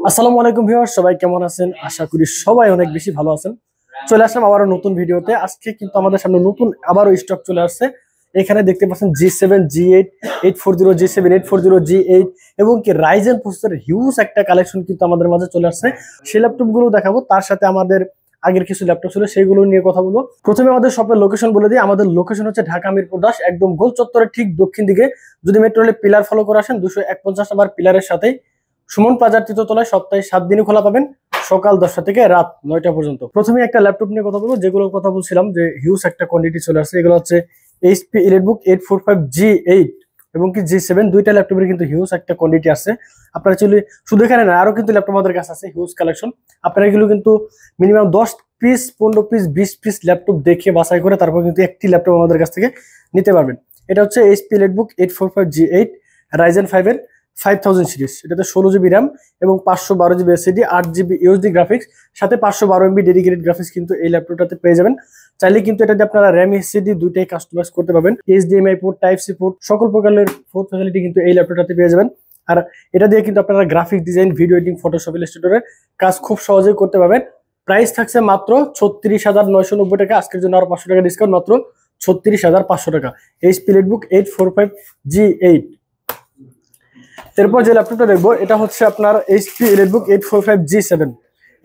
আসসালামু আলাইকুম ভিউয়ার্স, সবাই কেমন আছেন? আশা করি সবাই অনেক বেশি ভালো আছেন। চলে আসলাম আবারও নতুন ভিডিওতে। আজকে কিন্তু আমাদের সামনে নতুন আবারও স্টক চলে আসছে। এখানে দেখতে পাচ্ছেন G7, G8, 840, G7, 840, G8 এবং কি রাইজেন প্রসেসরের হিউজ একটা কালেকশন কিন্তু আমাদের মাঝে চলে আসছে। সেই ল্যাপটপগুলো দেখাবো, তার সাথে আমাদের আগের কিছু ল্যাপটপ ছিল সেগুলো নিয়ে কথা বলবো। প্রথমে আমাদের শপের লোকেশন বলে দিই। আমাদের লোকেশন হচ্ছে ঢাকা মিরপুর 10, একদম গোল চত্বরের ঠিক দক্ষিণ দিকে। যদি মেট্রো রেলের পিলার ফলো করে আসেন 251 নাম্বার পিলারের সাথেই সুমন প্লাজার তৃতীয়তলায় সপ্তাহে 7 দিনই খোলা পাবেন, সকাল 10টা থেকে রাত 9টা পর্যন্ত। প্রথমে একটা ল্যাপটপ নিয়ে কথা বলবো, যেগুলোর কথা বলছিলাম যে হিউজ একটা কোয়ান্টিটি চলে আসছে। এগুলো হচ্ছে এইচপি এলিটবুক 845 G8 এবং কি G7, দুইটা ল্যাপটপের কিন্তু হিউজ একটা কোয়ান্টিটি আছে। আপনারা চলে শুধু এখানে না, আরো কিন্তু ল্যাপটপ আমাদের কাছে আছে হিউজ কালেকশন। আপনারা এগুলো কিন্তু minimum 10 piece, 15 piece, 20 piece laptop দেখে বাছাই করে তারপর কিন্তু একটি ল্যাপটপ আমাদের কাছ থেকে নিতে পারবেন। এটা হচ্ছে এইচপি এলিটবুক 845 G8 রাইজেন 5 এর 5000 সিরিজ। এটাতে 16 জিবি র্যাম এবং 512 GB SSD, 8 GB USD graphics, সাথে 512 এমবি ডেডিকেটেড গ্রাফিক্স কিন্তু এই ল্যাপটপটাতে পেয়ে যাবেন। চাইলে কিন্তু এটাতে আপনারা র্যাম এসএসডি দুইটাই কাস্টমাইজ করতে পারবেন। HDMI port, type C port, সকল প্রকারের পোর্ট ফ্যাসিলিটি কিন্তু এই ল্যাপটপটাতে পেয়ে যাবেন। আর এটা দিয়ে কিন্তু আপনারা graphic design, video editing, Photoshop, ইলাস্ট্রেটরের কাজ খুব সহজেই করতে পারবেন। প্রাইস থাকছে মাত্র 36,990 টাকা। আজকের জন্য আরো 500 টাকা ডিসকাউন্ট, মাত্র 36,500 টাকা। HP EliteBook 845 G8। এরপর যে ল্যাপটপটা দেখবো এটা হচ্ছে আপনার এইচপি এলিটবুক 845 G7।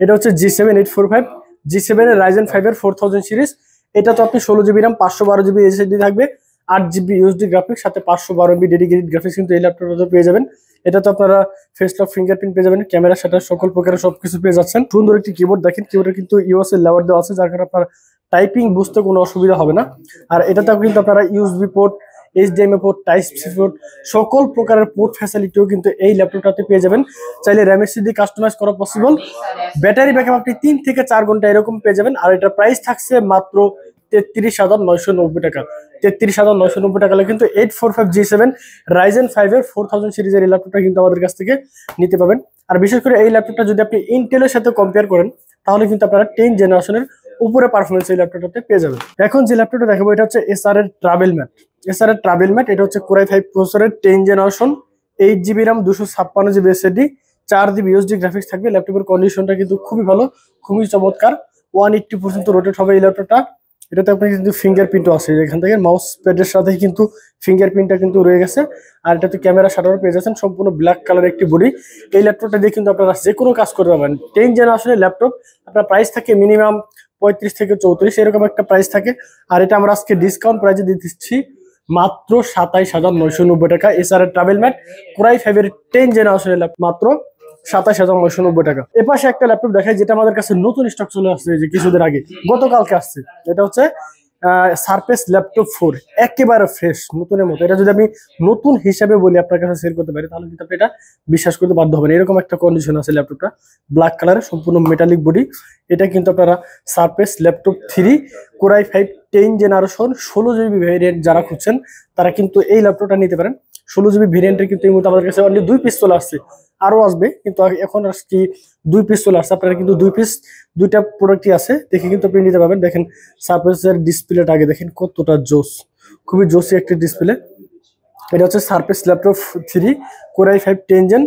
এটা হচ্ছে G7 845 G7 এর রাইজেন 5 এর 4000 সিরিজ। এটা তো আপনি 16 জিবি র্যাম, 512 জিবি এসএসডি থাকবে, 8 জিবি ইউএসডি গ্রাফিক্স, সাথে 512 এমবি ডেডিকেটেড গ্রাফিক্স কিন্তু এই ল্যাপটপটাতে পেয়ে যাবেন। এটা তো আপনারা ফেস লক, ফিঙ্গারপ্রিন্ট পেয়ে যাবেন, ক্যামেরার সাথে সকল প্রকারের সবকিছু পেয়ে যাচ্ছেন। সুন্দর একটি কিবোর্ড, দেখেন কিবোর্ডে কিন্তু ইউএস এর লেভার দেওয়া আছে, যার কারণে আপনার টাইপিং বুঝতে কোনো অসুবিধা হবে না। আর এটাতেও কিন্তু আপনারা USB port, HDMI port, type C port, সকল প্রকারের পোর্ট ফ্যাসিলিটিও কিন্তু এই ল্যাপটপটাতে পেয়ে যাবেন। চাইলে র্যাম এসএসডি কাস্টমাইজ করা পসিবল। ব্যাটারি ব্যাকআপ আপনি 3 থেকে 4 ঘন্টা এরকম পেয়ে যাবেন। আর এটার প্রাইস থাকছে মাত্র 33,990 টাকা। 33,990 টাকা হলে কিন্তু 845 G7 রাইজেন 5 এর 4000 সিরিজের এই ল্যাপটপটা কিন্তু আমাদের কাছ থেকে নিতে পাবেন। আর বিশেষ করে এই ল্যাপটপটা যদি আপনি ইন্টেলের সাথে কম্পেয়ার করেন তাহলে কিন্তু আপনারা 10 জেনারেশনের উপরে পারফরমেন্স এই ল্যাপটপটাতে পেয়ে যাবেন। এখন যে ল্যাপটপটা দেখাবো এটা হচ্ছে এসআর এর ট্রাভেল ম্যাট। এসআর এর ট্রাভেল ম্যাট, এটা হচ্ছে কোরাই 5 প্রসেসরের 10 generation, 8 GB RAM, 256 GB SSD, 4 GB USD graphics থাকবে। ল্যাপটপের কন্ডিশনটা কিন্তু খুবই ভালো, খুবই চমৎকার। 180 পর্যন্ত রোটেট হবে এই ল্যাপটপটা। এটাতে আপনি কিন্তু ফিঙ্গারপ্রিন্টও আছে, এখান থেকে মাউস প্যাডের সাথেই কিন্তু ফিঙ্গারপ্রিন্টটা কিন্তু রয়ে গেছে। আর এটাতে ক্যামেরা শাটারও পেয়ে যাচ্ছেন, সম্পূর্ণ ব্ল্যাক কালার একটি বডি। এই ল্যাপটপটা দিয়ে কিন্তু আপনারা যে কোনো কাজ করতে পারবেন। 10 জেনারেশনের ল্যাপটপ, আপনার প্রাইস থাকে মিনিমাম 35 থেকে 34 এরকম একটা প্রাইস থাকে। আর এটা আমরা আজকে ডিসকাউন্ট প্রাইসে দিয়ে দিচ্ছি মাত্র 27,990 টাকা। এসআর এর ট্রাভেল ম্যাট কোরাই 5 এর 10 জেনারেশনের ল্যাপটপ মাত্র 27,990 টাকা। এপাশে একটা ল্যাপটপ দেখাই যেটা আমাদের কাছে নতুন স্টক চলে আসছে, যে কিছুদিন আগে, গতকালকে আসছে। এটা হচ্ছে সারফেস ল্যাপটপ 4, একেবারে ফ্রেশ, নতুনের মতো। এটা যদি আমি নতুন হিসাবে বলি আপনার কাছে সেল করতে পারি তাহলে কিন্তু আপনি এটা বিশ্বাস করতে বাধ্য হবেন। এরকম একটা কন্ডিশন আছে ল্যাপটপটা, ব্ল্যাক কালারের, সম্পূর্ণ মেটালিক বডি। এটা কিন্তু আপনারা surface laptop 3 core i 5 10 generation 16 GB variant যারা খুঁজছেন তারা কিন্তু এই ল্যাপটপটা নিতে পারেন। 16 জিবি ভেরিয়েন্টের কিন্তু এই মুহূর্তে আমাদের কাছে অনলি 2 পিস চলে আসছে, আরো আসবে, কিন্তু এখন আজকে 2 পিস চলে আসছে। আপনারা কিন্তু 2 পিস, দুইটা প্রোডাক্টই আছে, দেখে কিন্তু আপনি নিতে পারবেন। দেখেন সারফেসের ডিসপ্লেটা আগে দেখেন কতটা জোস, খুবই জোসি একটি ডিসপ্লে। এটা হচ্ছে surface laptop 3 core i 5 10 gen,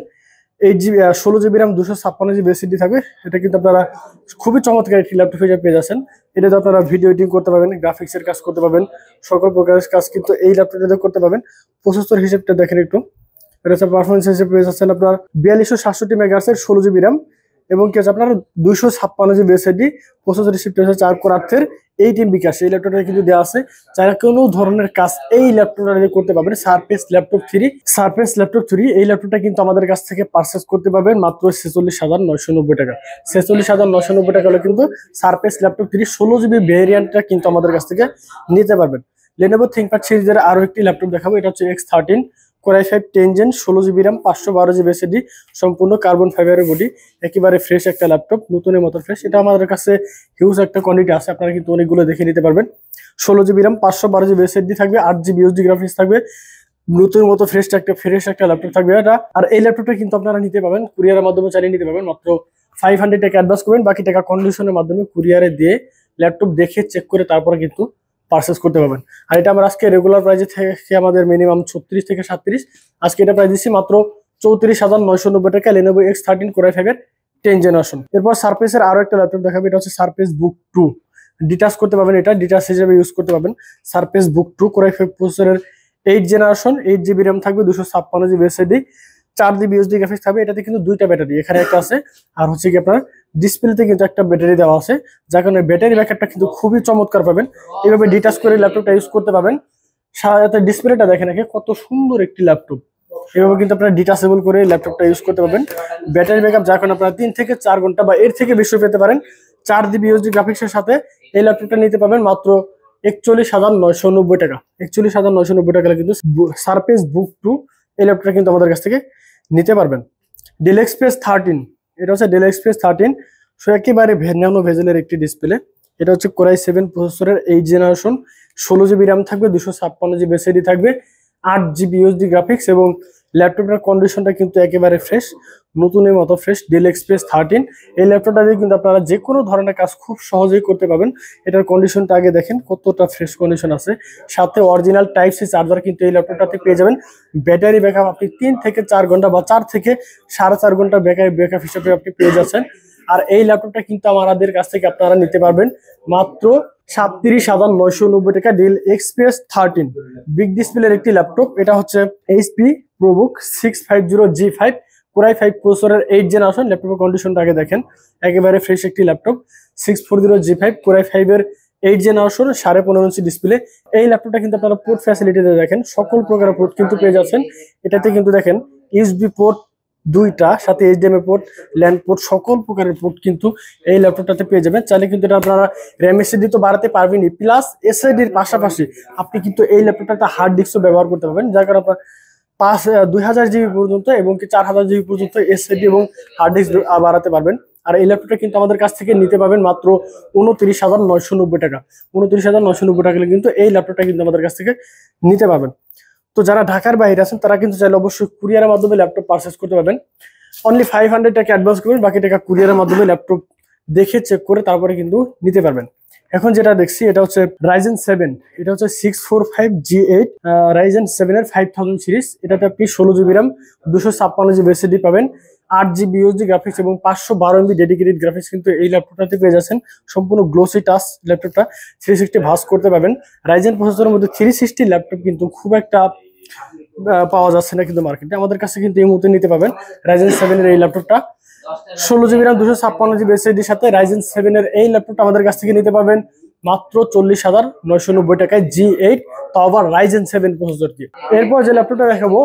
8 GB 16 GB RAM, 256 GB SSD থাকবে। এটা কিন্তু আপনারা খুবই চমৎকার একটি ল্যাপটপ হিসেবে পেয়ে যাচ্ছেন। এটাতে আপনারা ভিডিও এডিটিং করতে পারবেন, গ্রাফিক্সের কাজ করতে পারবেন, সকল প্রকারের কাজ কিন্তু এই ল্যাপটপটাতে করতে পারবেন। প্রসেসর হিসেবটা দেখেন একটু, এটা হচ্ছে পারফরমেন্স হিসেবে পেয়ে যাচ্ছেন আপনার 4267 মেগাহার্টজের 16 জিবি র্যাম এবং কি আছে আপনার 256 জিবি এসএসডি। প্রসেসর হিসেবটা হচ্ছে 4 কোর 8 এর 8 এমবি ক্যাশ। এই ল্যাপটপটা কিন্তু দেওয়া আছে, যারা কোনো ধরনের কাজ এই ল্যাপটপটা দিয়ে করতে পারবেন। সারফেস ল্যাপটপ 3, সারফেস ল্যাপটপ 3 এই ল্যাপটপটা কিন্তু আমাদের কাছ থেকে পারচেস করতে পারবেন মাত্র 46,990 টাকা। 46,990 টাকা হলে কিন্তু সারফেস ল্যাপটপ 3 16 জিবি ভেরিয়েন্টটা কিন্তু আমাদের কাছ থেকে নিতে পারবেন। Lenovo ThinkPad সিরিজের আরো একটি ল্যাপটপ দেখাবো, এটা হচ্ছে X13 core i 5 10 gen, 16 GB RAM, 512 GB SSD, সম্পূর্ণ কার্বন ফাইবারের বডি, একেবারে ফ্রেশ একটা ল্যাপটপ, নতুনের মতো ফ্রেশ। এটা আমাদের কাছে হিউজ একটা কোয়ান্টিটি আছে, আপনারা কিন্তু অনেকগুলো দেখে নিতে পারবেন। 16 জিবি র্যাম, 512 জিবি এসএসডি থাকবে, 8 জিবি ইউএসডি গ্রাফিক্স থাকবে, নতুনের মতো ফ্রেশ একটা ল্যাপটপ থাকবে এটা। আর এই ল্যাপটপটা কিন্তু আপনারা নিতে পারবেন কুরিয়ারের মাধ্যমে, চালিয়ে নিতে পারবেন। মাত্র 500 টাকা অ্যাডভান্স করবেন, বাকি টাকা কন্ডিশনের মাধ্যমে কুরিয়ারে দিয়ে ল্যাপটপ দেখে চেক করে তারপরে কিন্তু পারচেস করতে পারবেন। আর এটা আমরা আজকে রেগুলার প্রাইসে থেকে আমাদের মিনিমাম 36 থেকে 37, আজকে এটা প্রাইস দিচ্ছি মাত্র 34,990 টাকা Lenovo X13 Core i5 এর 10 জেনারেশন। এরপর সারফেসের আরো একটা ল্যাপটপ দেখাবো, এটা হচ্ছে সারফেস বুক 2। ডিটাচ করতে পারবেন, এটা ডিটাচ হিসেবে ইউজ করতে পারবেন। সারফেস বুক 2 Core i5 প্রসেসরের 8 জেনারেশন, 8GB RAM থাকবে, 256GB SSD, 4GB USD graphics থাকবে। এটাতে কিন্তু দুইটা ব্যাটারি এখানে একটা আছে, আর হচ্ছে কি আপনার ডিসপ্লেতে কিন্তু একটা ব্যাটারি দেওয়া আছে, যার কারণে ব্যাটারি ব্যাকআপটা কিন্তু খুবই চমৎকার পাবেন। এইভাবে ডিটাচ করে ল্যাপটপটা ইউজ করতে পারবেন। সাথে ডিসপ্লেটা দেখেন কত সুন্দর একটি ল্যাপটপ। এভাবে কিন্তু আপনারা ডিটাচেবল করে ল্যাপটপটা ইউজ করতে পারবেন। ব্যাটারি ব্যাকআপ যার কারণে আপনারা 3 থেকে 4 ঘন্টা বা এর থেকে বেশি পেতে পারেন। 4GB USD গ্রাফিক্সের সাথে এই ল্যাপটপটা নিতে পারবেন মাত্র 41,990 টাকা। 41,990 টাকা কিন্তু সারফেস বুক 2 এই ল্যাপটপটা কিন্তু আমাদের কাছ থেকে নিতে পারবেন। ডেল এক্সপ্রেস 13, এটা হচ্ছে ডেল এক্সপ্রেস 13, একেবারে ন্যানো ভেজেলের একটি ডিসপ্লে। এটা হচ্ছে Core i7 প্রসেসরের 8 জেনারেশন, 16GB RAM থাকবে, 256GB SSD থাকবে, 8GB USD গ্রাফিক্স, এবং ল্যাপটপটার কন্ডিশনটা কিন্তু একেবারে ফ্রেশ, নতুনের মতো ফ্রেশ। ডেল এক্সপ্রেস 13 এই ল্যাপটপটা দিয়ে কিন্তু আপনারা যে কোনো ধরনের কাজ খুব সহজেই করতে পারবেন। এটার কন্ডিশনটা আগে দেখেন কতটা ফ্রেশ কন্ডিশন আছে। সাথে অরিজিনাল টাইপ সি চার্জার কিন্তু এই ল্যাপটপটাতে পেয়ে যাবেন। ব্যাটারি ব্যাকআপ আপনি 3 থেকে 4 ঘন্টা বা 4 থেকে 4.5 ঘন্টা ব্যাকআপ হিসেবে আপনি পেয়ে যাচ্ছেন। আর এই ল্যাপটপটা কিন্তু আমাদের কাছ থেকে আপনারা নিতে পারবেন মাত্র 37,990 টাকা। ডেল এক্সপ্রেস 13 বিগ ডিসপ্লের একটি ল্যাপটপ। এটা হচ্ছে HP ProBook 650G5 Core i5 প্রসেসরের 8 জেনারেশন। ল্যাপটপের কন্ডিশনটা আগে দেখেন, একেবারে ফ্রেশ একটি ল্যাপটপ। 640G5 Core i5 এর 8 জেনারেশন, 15.5 ইঞ্চি ডিসপ্লে। এই ল্যাপটপটা কিন্তু আপনারা পোর্ট ফ্যাসিলিটিতে দেখেন সকল প্রকারের পোর্ট কিন্তু পেয়ে যাচ্ছেন। এটাতে কিন্তু দেখেন USB পোর্ট দুইটা, সাথে HDMI পোর্ট, ল্যান্ড পোর্ট, সকল প্রকারের পোর্ট কিন্তু এই ল্যাপটপটাতে পেয়ে যাবেন। চাইলে কিন্তু এটা আপনারা RAM SSD তো বাড়াতে পারবেনই, প্লাস SSDর পাশাপাশি আপনি কিন্তু এই ল্যাপটপটাতে হার্ড ডিস্কও ব্যবহার করতে পারবেন, যার কারণে আপনার 2000GB পর্যন্ত এবং কি 4000GB পর্যন্ত SSD এবং হার্ড ডিস্ক বাড়াতে পারবেন। আর এই ল্যাপটপটা কিন্তু আমাদের কাছ থেকে নিতে পারবেন মাত্র 29,990 টাকা। 29,990 টাকা কিন্তু এই ল্যাপটপটা কিন্তু আমাদের কাছ থেকে নিতে পারবেন। তো যারা ঢাকার বাইরে আছেন তারা কিন্তু চাইলে অবশ্যই কুরিয়ারের মাধ্যমে ল্যাপটপ পারচেজ করতে পারবেন। অনলি 500 টাকা অ্যাডভান্স করবেন, বাকি টাকা কুরিয়ারের মাধ্যমে ল্যাপটপ দেখে চেক করে তারপরে কিন্তু নিতে পারবেন। এখন যেটা দেখছি এটা হচ্ছে Ryzen 7, এটা হচ্ছে 645G8 Ryzen 7 এর 5000 সিরিজ। এটাতে আপনি 16GB RAM, 256GB SSD পাবেন, 8GB USD গ্রাফিক্স এবং 512MB ডেডিকেটেড গ্রাফিক্স কিন্তু এই ল্যাপটপটাতে পেয়ে যাচ্ছেন। সম্পূর্ণ গ্লোসি টাচ ল্যাপটপটা, 360 ভাঁজ করতে পারবেন। Ryzen প্রসেসরের মধ্যে 360 ল্যাপটপ কিন্তু খুব একটা পাওয়া যাচ্ছে না কিন্তু মার্কেটে। আমাদের কাছে কিন্তু এই মুহূর্তে নিতে পাবেন Ryzen 7 এর এই ল্যাপটপটা, 16GB RAM, 256GB SSD এর সাথে Ryzen 7 এর এই ল্যাপটপটা আমাদের কাছ থেকে নিতে পাবেন মাত্র 40,990 টাকায় G8, তাও আবার Ryzen 7 প্রসেসর দিয়ে। এরপর যে ল্যাপটপটা দেখাবো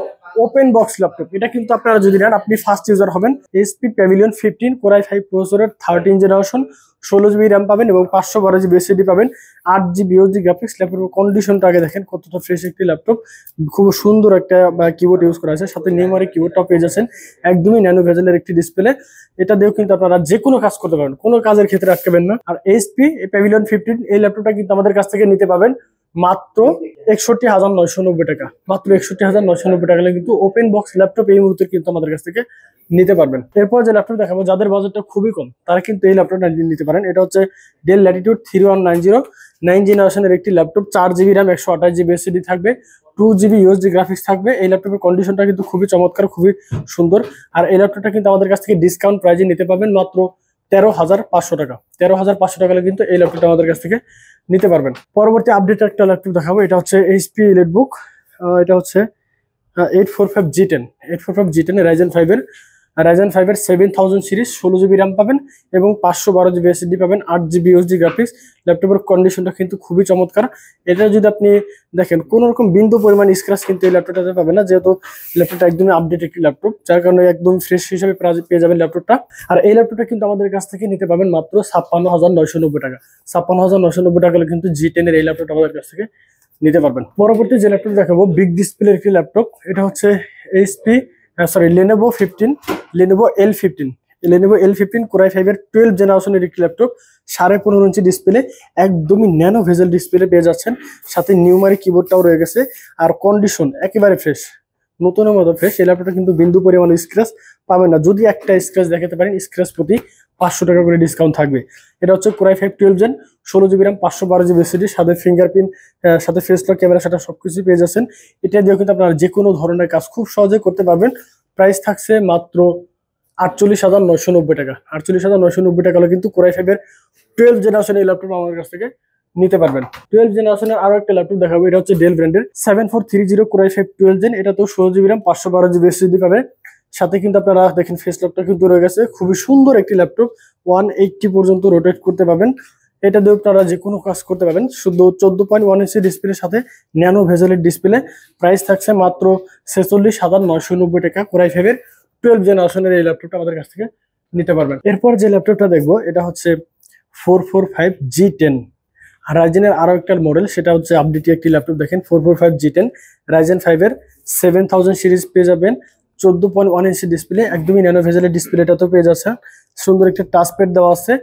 ওপেন বক্স ল্যাপটপ। এটা কিন্তু আপনারা যদি নেন আপনি ফার্স্ট ইউজার হবেন। HP Pavilion 15 Core i5 প্রসেসরের 13 জেনারেশন, 16GB RAM পাবেন এবং 512GB SSD পাবেন, 8GB USD গ্রাফিক্স। ল্যাপটপের কন্ডিশনটা আগে দেখেন কতটা ফ্রেশ একটি ল্যাপটপ। খুব সুন্দর একটা কিবোর্ড ইউজ করা আছে, সাথে নিউমারিক কিবোর্ডটাও পেয়ে যাচ্ছেন। একদমই ন্যানো ভেজেলের একটি ডিসপ্লে। এটা দিয়েও কিন্তু আপনারা যে কোনো কাজ করতে পারবেন, কোনো কাজের ক্ষেত্রে আটকাবেন না। আর HP Pavilion 15 এই ল্যাপটপটা কিন্তু আমাদের কাছ থেকে নিতে পাবেন মাত্র 61,990 টাকা। মাত্র 61,990 টাকা কিন্তু ওপেন বক্স ল্যাপটপ এই মুহূর্তে কিন্তু আমাদের কাছ থেকে নিতে পারবেন। এরপর যে ল্যাপটপ দেখাবো যাদের বাজেটটা খুবই কম তারা কিন্তু এই ল্যাপটপটা নিতে পারেন। এটা হচ্ছে Dell Latitude 3190 9 জেনারেশনের একটি laptop, 4GB RAM, 128GB SSD থাকবে, 2GB USD গ্রাফিক্স থাকবে। এই ল্যাপটপের কন্ডিশনটা কিন্তু খুবই চমৎকার, খুবই সুন্দর। আর এই ল্যাপটপটা কিন্তু আমাদের কাছ থেকে ডিসকাউন্ট প্রাইজে নিতে পারবেন মাত্র 13,500 টাকা। 13,500 টাকা কিন্তু এই ল্যাপটপটা আমাদের কাছ থেকে নিতে পারবেন। পরবর্তী আপডেট একটা ল্যাপটপ দেখাবো, এটা হচ্ছে HP EliteBook, এটা হচ্ছে 845G10 845G10 Ryzen 5 এর 7000 সিরিজ, 16GB RAM পাবেন এবং 512GB SSD পাবেন, 8GB USD গ্রাফিক্স। ল্যাপটপের কন্ডিশনটা কিন্তু খুবই চমৎকার। এটা যদি আপনি দেখেন কোনো রকম বিন্দু পরিমাণ স্ক্র্যাচ কিন্তু এই ল্যাপটপটাতে পাবেন না, যেহেতু ল্যাপটপটা একদমই আপডেট একটি ল্যাপটপ, যার কারণে একদম ফ্রেশ হিসেবে পেয়ে যাবেন ল্যাপটপটা। আর এই ল্যাপটপটা কিন্তু আমাদের কাছ থেকে নিতে পাবেন মাত্র 56,990 টাকা। 56,990 টাকা কিন্তু G10 এর এই ল্যাপটপটা আমাদের কাছ থেকে নিতে পারবেন। পরবর্তী যে ল্যাপটপ দেখাবো বিগ ডিসপ্লের একটি ল্যাপটপ। এটা হচ্ছে Lenovo L15 Core i5 এর 12 জেনারেশনের একটি ল্যাপটপ, 15.5 ইঞ্চি ডিসপ্লে, একদমই ন্যানো ভেজেল ডিসপ্লে পেয়ে যাচ্ছেন, সাথে নিউমারিক কিবোর্ডটাও রয়ে গেছে। আর কন্ডিশন একেবারে ফ্রেশ, নতুনের মতো ফ্রেশ। এই ল্যাপটপটা কিন্তু বিন্দু পরিমাণ স্ক্র্যাচ পাবেন না, যদি একটা স্ক্র্যাচ দেখাতে পারেন স্ক্র্যাচ প্রতি 500 টাকা করে ডিসকাউন্ট থাকবে। এটা হচ্ছে Core i5 12 Gen, 16GB RAM, 512GB SSD, সাথে ফিঙ্গারপ্রিন্ট, সাথে ফেস লক ক্যামেরা, সেটা সবকিছু পেয়ে যাচ্ছেন। এটা দিয়েও কিন্তু আপনারা যে কোনো ধরনের কাজ খুব সহজে করতে পারবেন। প্রাইস থাকছে মাত্র 48,990 টাকা। 48,990 টাকা হলে কিন্তু কোরাই 5 এর 12 জেনারেশন এই ল্যাপটপ আমাদের কাছ থেকে নিতে পারবেন। 12 জেনারেশনের আরো একটা ল্যাপটপ দেখাবো, এটা হচ্ছে ডেল ব্র্যান্ডের 7430 কোরাই 5 12 জেন। এটা তো 16GB RAM 512GB SSD পাবে। সাথে কিন্তু আপনারা দেখেন ফেস লকটা কিন্তু রয়ে গেছে, খুবই সুন্দর একটি ল্যাপটপ। 180 পর্যন্ত রোটেট করতে পারবেন। এটা দিয়ে আপনারা যে কোনো কাজ করতে পারবেন। শুধু 14.1 ইঞ্চি ডিসপ্লের সাথে ন্যানো ভেজেলের ডিসপ্লে। প্রাইস থাকছে মাত্র 46,990 টাকা। কোরাই 5 এর 12 জেনারেশনের এই ল্যাপটপটা আমাদের কাছ থেকে নিতে পারবেন। এরপর যে ল্যাপটপটা দেখবো এটা হচ্ছে 445G10 রাইজেনের আরো একটা মডেল, সেটা হচ্ছে আপডেট একটি ল্যাপটপ। দেখেন 445G10 রাইজেন 5 এর 7000 সিরিজ পেয়ে যাবেন। 14.1 ইঞ্চি ডিসপ্লে, একদমই ন্যানো ভেজেলের ডিসপ্লেটা তো পেয়ে যাচ্ছে। সুন্দর একটা টাচ প্যাড দেওয়া আছে।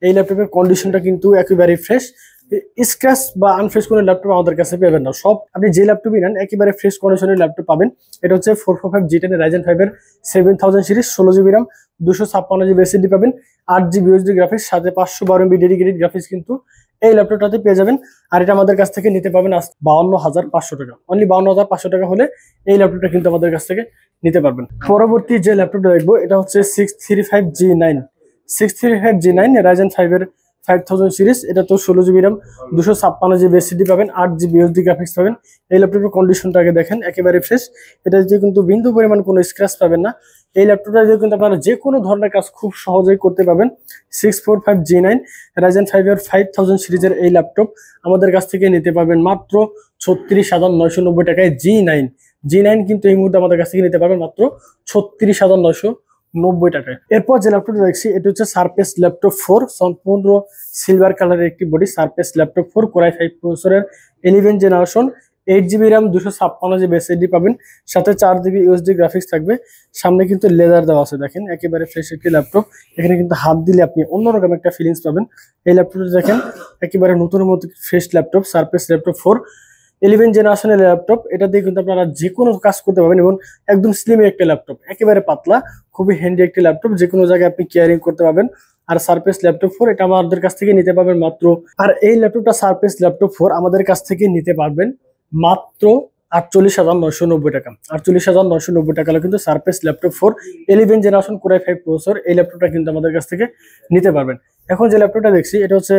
এই ল্যাপটপের কন্ডিশনটা কিন্তু একেবারে ফ্রেশ। স্ক্র্যাচ বা আনফ্রেশ কোনো ল্যাপটপ আমাদের কাছে পাবেন না। সব আপনি যে ল্যাপটপই নেন একেবারে ফ্রেশ কন্ডিশনের ল্যাপটপ পাবেন। এটা হচ্ছে 445G10 রাইজেন 5 এর 7000 series, 16GB RAM 256GB SSD পাবেন, 8GB USD গ্রাফিক্স, সাথে 512MB ডেডিকেটেড গ্রাফিক্স কিন্তু এই ল্যাপটপটাতে পেয়ে যাবেন। আর এটা আমাদের কাছ থেকে নিতে পাবেন 52,500 টাকা। অনলি 52,500 টাকা হলে এই ল্যাপটপটা কিন্তু আমাদের কাছ থেকে নিতে পারবেন। পরবর্তী যে ল্যাপটপটা দেখবো এটা হচ্ছে 635G9 রাইজেন 5 এর 5000 সিরিজ। এটা তো 16GB RAM 256GB SSD পাবেন, 8GB USD গ্রাফিক্স পাবেন। এই ল্যাপটপের কন্ডিশনটা আগে দেখেন, একেবারে ফ্রেশ। এটা দিয়ে কিন্তু বিন্দু পরিমাণ কোনো স্ক্র্যাচ পাবেন না। এই ল্যাপটপটা দিয়ে কিন্তু আপনারা যে কোনো ধরনের কাজ খুব সহজেই করতে পারবেন। 645G9 রাইজেন 5 এর 5000 সিরিজের এই ল্যাপটপ আমাদের কাছ থেকে নিতে পারবেন মাত্র 36,990 টাকায়। G9 কিন্তু এই মুহূর্তে আমাদের কাছ থেকে নিতে পারবেন মাত্র 36,990 টাকায়। এরপর যে ল্যাপটপটা দেখছি এটা হচ্ছে সারফেস ল্যাপটপ 4, সম্পূর্ণ সিলভার কালারের একটি বডি। সারফেস ল্যাপটপ 4 কোরাই 5 প্রসেসরের 11 generation, 8GB RAM 256GB SSD পাবেন, সাথে 4GB USD গ্রাফিক্স থাকবে। সামনে কিন্তু লেদার দেওয়া আছে, দেখেন একেবারে ফ্রেশ একটি ল্যাপটপ। এখানে কিন্তু হাত দিলে আপনি অন্যরকম একটা ফিলিংস পাবেন। এই ল্যাপটপটা দেখেন একেবারে নতুনের মতো ফ্রেশ ল্যাপটপ, সারফেস ল্যাপটপ 4 11 জেনারেশনের ল্যাপটপ। এটা দিয়ে কিন্তু আপনারা যে কোনো কাজ করতে পারবেন এবং একদম স্লিম একটা ল্যাপটপ, একেবারে পাতলা, খুবই হ্যান্ডি একটি ল্যাপটপ। যে কোনো জায়গায় আপনি ক্যারিং করতে পারবেন। আর সারফেস ল্যাপটপ 4 এটা আমাদের কাছ থেকে নিতে পারবেন মাত্র, আর এই ল্যাপটপটা সারফেস ল্যাপটপ 4 আমাদের কাছ থেকে নিতে পারবেন মাত্র 48,990 টাকা। 48,990 টাকা হলে কিন্তু surface laptop 4 11 generation core i 5 processor এই ল্যাপটপটা কিন্তু আমাদের কাছ থেকে নিতে পারবেন। এখন যে ল্যাপটপটা দেখছি এটা হচ্ছে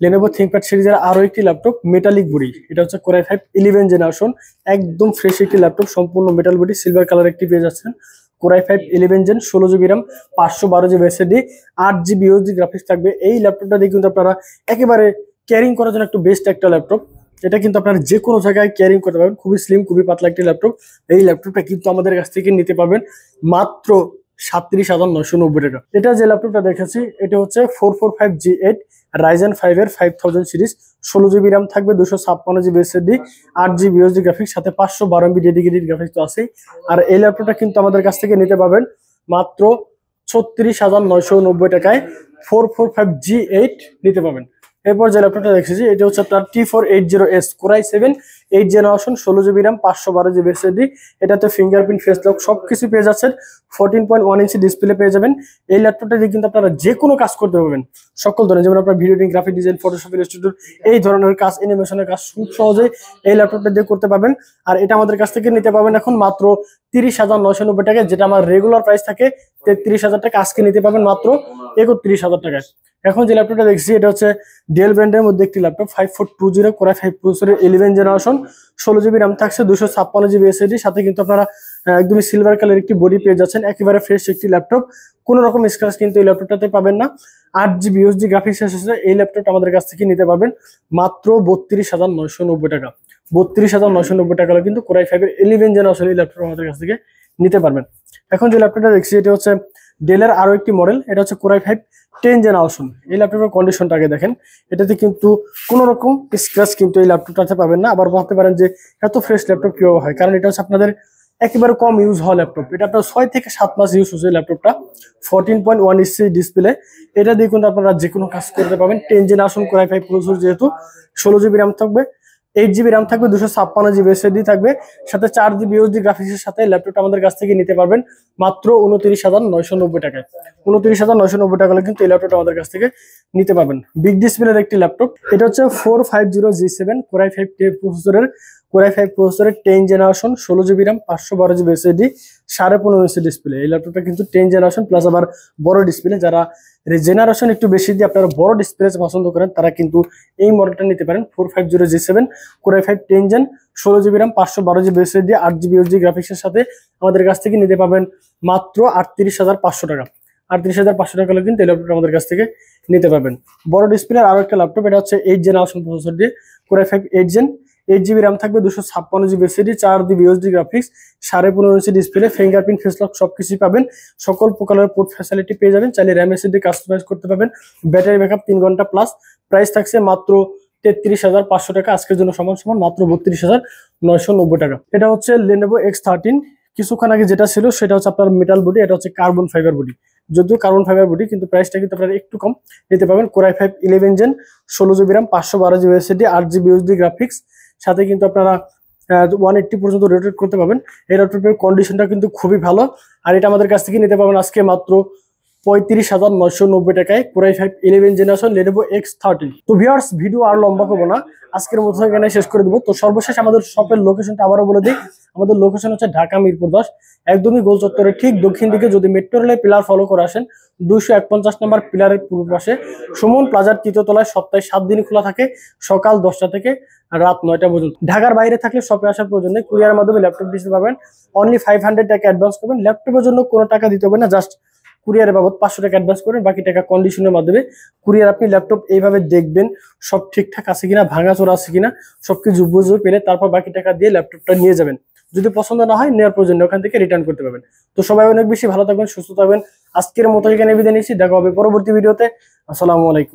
Lenovo ThinkPad সিরিজের আরো একটি ল্যাপটপ, মেটালিক বডি। এটা হচ্ছে কোরাই 5 11 জেনারেশন, একদম ফ্রেশ একটি ল্যাপটপ, সম্পূর্ণ মেটাল বডি, সিলভার কালার একটি পেয়ে যাচ্ছেন। Core i 5 11 gen, 16GB RAM 512GB SSD, 8GB USD graphics থাকবে। এই ল্যাপটপটা দিয়ে কিন্তু আপনারা একেবারে ক্যারিং করার জন্য একটু বেস্ট একটা ল্যাপটপ। এটা কিন্তু আপনারা যে কোনো জায়গায় ক্যারিং করতে পারবেন, খুবই স্লিম, খুবই পাতলা একটি ল্যাপটপ। এই ল্যাপটপটা কিন্তু আমাদের কাছ থেকে নিতে পারবেন মাত্র 37,990 টাকা। এটা যে ল্যাপটপটা দেখেছি এটা হচ্ছে 445G8 রাইজেন 5 এর 5000 সিরিজ, 16GB RAM থাকবে, 256GB SSD, 8GB USD graphics, সাথে 512MB ডেডিকেটেড গ্রাফিক্স তো আছে। আর এই ল্যাপটপটা কিন্তু আমাদের কাছ থেকে নিতে পারবেন মাত্র 36,990 টাকায়। 445G8 নিতে পারবেন। এরপর যে ল্যাপটপটা দেখেছি এটা হচ্ছে আপনার T480S core i 7 8 generation, 16GB RAM 512GB SSD। এটাতে ফিঙ্গারপ্রিন্ট, ফেস লক সবকিছু পেয়ে যাচ্ছেন। 14.1 ইঞ্চি ডিসপ্লে পেয়ে যাবেন। এই ল্যাপটপটা দিয়ে কিন্তু আপনারা যে কোনো কাজ করতে পারবেন, সকল ধরনের, যেমন আপনার video editing, graphic design, Photoshop, Illustrator, এই ধরনের কাজ, অ্যানিমেশনের কাজ খুব সহজেই এই ল্যাপটপটা দিয়ে করতে পারবেন। আর এটা আমাদের কাছ থেকে নিতে পারবেন এখন মাত্র 30,990 টাকায়, যেটা আমার রেগুলার প্রাইস থাকে 33,000 টাকা, আজকে নিতে পারবেন মাত্র 31,000 টাকায়। এখন যে ল্যাপটপটা দেখছি এটা হচ্ছে ডেল ব্র্যান্ডের মধ্যে একটি ল্যাপটপ, 5420 কোরাই 5 প্রসেসরের 11 জেনারেশন, 16GB RAM থাকছে, 256GB SSD, সাথে কিন্তু আপনারা একদমই সিলভার কালার একটি বডি পেয়ে যাচ্ছেন। একেবারে ফ্রেশ একটি ল্যাপটপ, কোনো রকম স্ক্র্যাচ কিন্তু এই ল্যাপটপটাতে পাবেন না। 8GB USD গ্রাফিক্স এসেছে। এই ল্যাপটপটা আমাদের কাছ থেকে নিতে পারবেন মাত্র 32,990 টাকা। 32,990 টাকা হলে কিন্তু কোরাই 5 এর 11 জেনারেশন এই ল্যাপটপ আমাদের কাছ থেকে নিতে পারবেন। এখন যে ল্যাপটপটা দেখছি এটা হচ্ছে ডেলের আরো একটি মডেল, এটা হচ্ছে কোরাই 5 10 জেনারেশন। এই ল্যাপটপের কন্ডিশনটা আগে দেখেন, এটাতে কিন্তু কোনো রকম স্ক্র্যাচ কিন্তু এই ল্যাপটপটাতে পাবেন না। আবার ভাবতে পারেন যে এত ফ্রেশ ল্যাপটপ কিভাবে হয়, কারণ এটা হচ্ছে আপনাদের একেবারে কম ইউজ হওয়া ল্যাপটপ। এটা আপনার 6 থেকে 7 মাস ইউজ হচ্ছে ল্যাপটপটা। 14.1 ইঞ্চি ডিসপ্লে, এটা দিয়ে কিন্তু আপনারা যে কোনো কাজ করতে পারবেন। 10 জেনারেশন কোরাই 5 প্রসেসর, যেহেতু 16GB RAM থাকবে, 8GB RAM থাকবে, 256GB SSD থাকবে, সাথে 4GB USD গ্রাফিক্সের সাথে ল্যাপটপটা আমাদের কাছ থেকে নিতে পারবেন মাত্র 29,990 টাকায়। 29,990 টাকা হলে কিন্তু এই ল্যাপটপটা আমাদের কাছ থেকে নিতে পারবেন। বিগ ডিসপ্লের একটি ল্যাপটপ, এটা হচ্ছে 450G7 কোরাই 5 প্রসেসরের Core i5 প্রসেসরের 10 generation 16GB RAM 512GB SSD 15.5 inch display. এই ল্যাপটপটা কিন্তু 10 জেনারেশন প্লাস আবার বড় ডিসপ্লে। যারা জেনারেশন একটু বেশি দিয়ে আপনারা বড় ডিসপ্লে পছন্দ করেন তারা কিন্তু এই মডেলটা নিতে পারেন 450G7 Core i5 10 gen 16GB RAM 512GB SSD 8GB USD গ্রাফিক্সের সাথে আমাদের কাছ থেকে নিতে পাবেন মাত্র 38,500 টাকা। 38,500 টাকা হলে কিন্তু এই ল্যাপটপটা আমাদের কাছ থেকে নিতে পারবেন। বড় ডিসপ্লের আরো একটা ল্যাপটপ, এটা হচ্ছে 8 জেনারেশন প্রসেসর দিয়ে Core i5 8 gen 8GB RAM থাকবে 256GB SSD 4GB USD graphics 15.5 inch display fingerprint face lock সবকিছুই পাবেন। সকল প্রকারের পোর্ট ফ্যাসিলিটি পেয়ে যাবেন। চাইলে RAM SSD কাস্টমাইজ করতে পারবেন। ব্যাটারি ব্যাকআপ 3 ঘন্টা প্লাস। প্রাইস থাকছে মাত্র 33,500 টাকা। আজকের জন্য সমান সমান মাত্র 32,990 টাকা। এটা হচ্ছে Lenovo X13। কিছুক্ষণ আগে যেটা ছিল সেটা হচ্ছে আপনার মেটাল বডি, এটা হচ্ছে কার্বন ফাইবার বডি। যদিও কার্বন ফাইবার বডি কিন্তু প্রাইসটা কিন্তু আপনারা একটু কম নিতে পারবেন। Core i5 11 gen 16GB RAM 512GB SSD 8GB USD graphics সাথে কিন্তু আপনারা 180 পর্যন্ত রোটেট করতে পারবেন। এই ল্যাপটপের কন্ডিশনটা কিন্তু খুবই ভালো। আর এটা আমাদের কাছ থেকে নিতে পারবেন আজকে মাত্র 35,990 টাকায় Core i5 11 generation Lenovo X13। তো ভিউয়ার্স, ভিডিও আর লম্বা করব না, আজকের মতো এখানে শেষ করে দেব। তো সর্বশেষ আমাদের শপের লোকেশনটা আবারও বলে দিই। আমাদের লোকেশন হচ্ছে ঢাকা মিরপুর 10, একদমই গোল চত্বরের ঠিক দক্ষিণ দিকে। যদি মেট্রো রেলের পিলার ফলো করে আসেন 251 নম্বর পিলারের পূর্ব পাশে সুমন প্লাজার 3য় তলায় সপ্তাহে 7 দিন খোলা থাকে, সকাল 10টা থেকে রাত 9টা পর্যন্ত। ঢাকার বাইরে থাকলে শপে আসার প্রয়োজন নেই, কুরিয়ারের মাধ্যমে ল্যাপটপ দিতে পারবেন। অনলি 500 টাকা অ্যাডভান্স করবেন। ল্যাপটপের জন্য কোনো টাকা দিতে হবে না, জাস্ট কুরিয়ারের বাবদ 500 টাকা অ্যাডভান্স করেন, বাকি টাকা কন্ডিশনের মাধ্যমে কুরিয়ার। আপনি ল্যাপটপ এইভাবে দেখবেন সব ঠিকঠাক আছে কিনা, ভাঙাচোরা আছে কিনা সবকিছু বুঝে পেলে তারপর বাকি টাকা দিয়ে ল্যাপটপটা নিয়ে যাবেন। যদি পছন্দ না হয় নেওয়ার প্রয়োজন ওখান থেকে রিটার্ন করতে পারবেন। তো সবাই অনেক বেশি ভালো থাকবেন, সুস্থ থাকবেন। আজকের মতো এখানে বিদায় নিচ্ছি, দেখা হবে পরবর্তী ভিডিওতে। আসসালামু আলাইকুম।